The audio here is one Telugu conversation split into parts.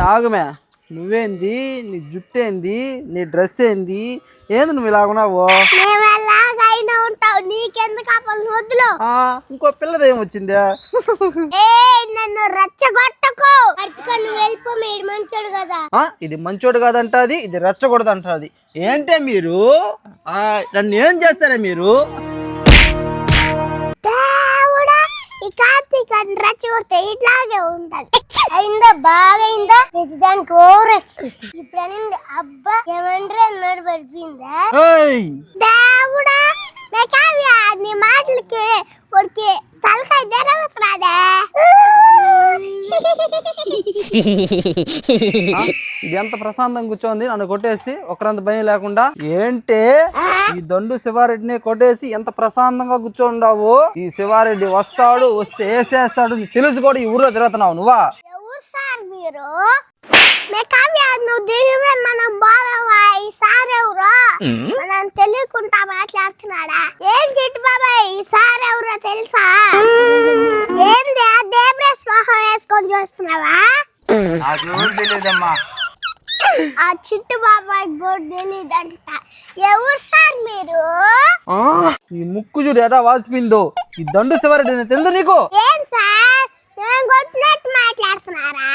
ఆగమే, నువ్వేంది, నీ జుట్టు ఏంది, నీ డ్రెస్ ఏంది, ఏంది నువ్వు ఇలాగున్నావు? నీకెందుకు వద్దులు. ఇంకో పిల్లదేం వచ్చిందా? నన్ను రెచ్చగొట్టకు. నువ్వు వెళ్ళిపో, మీరు మంచోడు కదా. ఇది మంచోడు కాదంటది, ఇది రెచ్చగొడదు అంటది. ఏంటే మీరు నన్ను ఏం చేస్తారా మీరు? ఈ కార్తీక్ అని రెచ్చగొడితే ఇట్లాగే ఉంటది. అయిందా, బాగా అయిందా? దానికి ఓవర్ ఎక్స్ప్రెషన్. ఇప్పుడు అనింది అబ్బా ఏమంటారు అన్నాడు, పడిపోయిందా? దేవుడా, నీ మాటలకి ఉడికి తలకాయ జరగరాదే. ఇది ఎంత ప్రశాంతంగా కూర్చోంది, నన్ను కొట్టేసి ఒకరంత భయం లేకుండా. ఏంటే ఈ దండు శివారెడ్డిని కొట్టేసి ఎంత ప్రశాంతంగా కూర్చోండావు? ఈ శివారెడ్డి వస్తాడు, వస్తే వేసేస్తాడు తెలుసు కూడా ఈ ఊర్లో తిరుగుతున్నావు నువ్వా? ఎవరు సార్ మీరు? నువ్వు దిగువే మనం బాగా. ఈ సార్ ఎవరో మనం తెలియకుండా మాట్లాడుతున్నాడా? ఏం చెట్టు బాబాయ్, ఈ సార్ ఎవరో తెలుసా? ఏంది దేబ్రేస్ మొహం వేసుకొని చూస్తున్నావా? తెలియదమ్మా. ఆ చిట్టు బాబాయ్ కూడా తెలియదంట. ఎవరు సార్ మీరు? ఈ ముక్కు చూడు ఎటా వాసిపోయిందో. ఈ దండు శివారెడ్డి తెలుసు నీకు? ఏం సార్ నేను కొట్టినట్టు మాట్లాడుతున్నారా?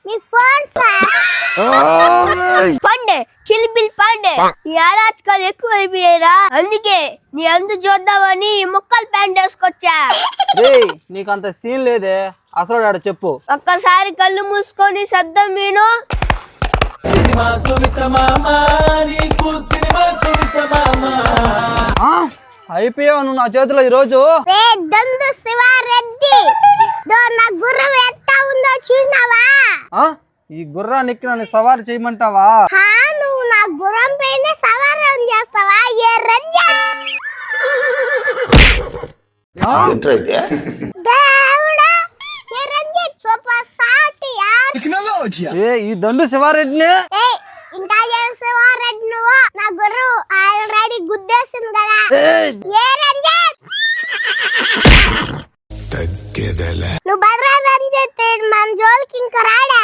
మీ ఫోన్ సార్ పండే కిల్బిల్ పండే. ఈ అరాచకాలు ఎక్కువ అయిపోయారా, అందుకే నీ అందు చూద్దామని ముక్కలు ప్యాంట్ వేసుకొచ్చా. నీకంత సీన్ లేదే, అసలు ఆడ చెప్పు. ఒక్కసారి కళ్ళు మూసుకొని శబ్దం విను. అయిపోయావు నువ్వు నా చేతిలో ఈ రోజు. దండు శివారెడ్డి, నా గుర్రం ఎట్టా ఉందో చూసినావా? ఈ గుర్రాన్ని ఎక్కి నన్ను సవారు చేయమంటావా? నువ్వు నా గుర్రం పైన సవారం చేస్తావా? ఏ ఈ దండు శివారెడ్డిని ఇంకా ఏం శివారెడ్డి నువ్వు? నా గుర్రం ఆల్రెడీ గుద్దేసింది కదా. నువ్వు భద్రా రంజిత్ మన జోలికి ఇంకా రాడా?